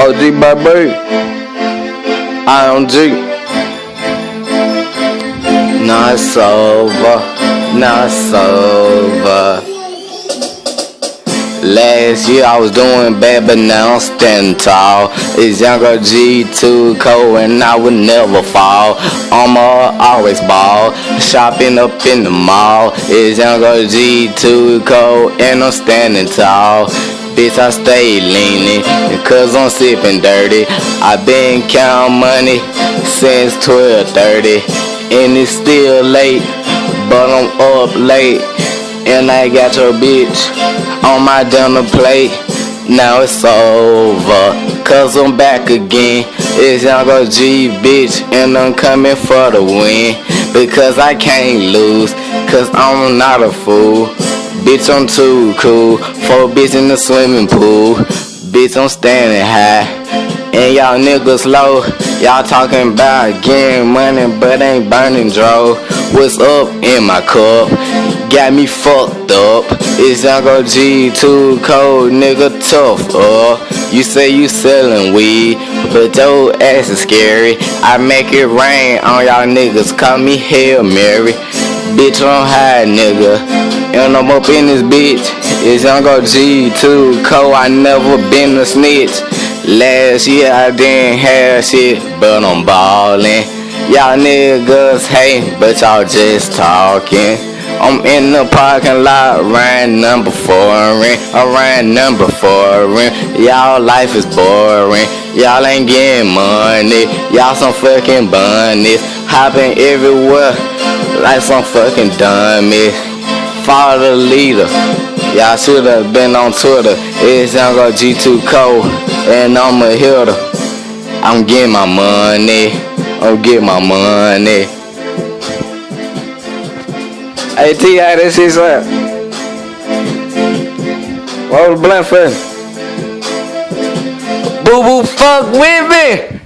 OG baby, IMG. Now it's over, now it's over. Last year I was doing bad, but now I'm standing tall. It's younger G2 Cole, and I would never fall. I'ma always ball, shopping up in the mall. It's younger G2 Cole, and I'm standing tall. Bitch, I stay leaning, cause I'm sipping dirty. I been counting money since 12:30, and it's still late, but I'm up late. And I got your bitch on my dinner plate. Now it's over, cause I'm back again. It's Younger G, bitch, and I'm coming for the win. Because I can't lose, cause I'm not a fool. Bitch, I'm too cool for a bitch in the swimming pool. Bitch, I'm standing high, and y'all niggas low. Y'all talking about getting money, but ain't burning dro. What's up in my cup? Got me fucked up. It's Younger G2 Cole, nigga tough. You say you selling weed, but your ass is scary. I make it rain on y'all niggas, call me Hail Mary. Bitch, I'm high, nigga, and I'm up in this bitch. It's Younger G2 Cole, I never been a snitch. Last year I didn't have shit, but I'm ballin'. Y'all niggas hate, but y'all just talking. I'm in the parking lot, riding number foreign. I'm riding number foreign. Y'all life is boring. Y'all ain't getting money. Y'all some fucking bunnies, hopping everywhere like some fucking dummies. Follow the leader. Y'all should've been on Twitter. It's Younger G2 Cole, and I'm a hitter. I'm getting my money. I'm getting my money. Hey T.I., this is what? What was the blunt for? Boo boo fuck with me.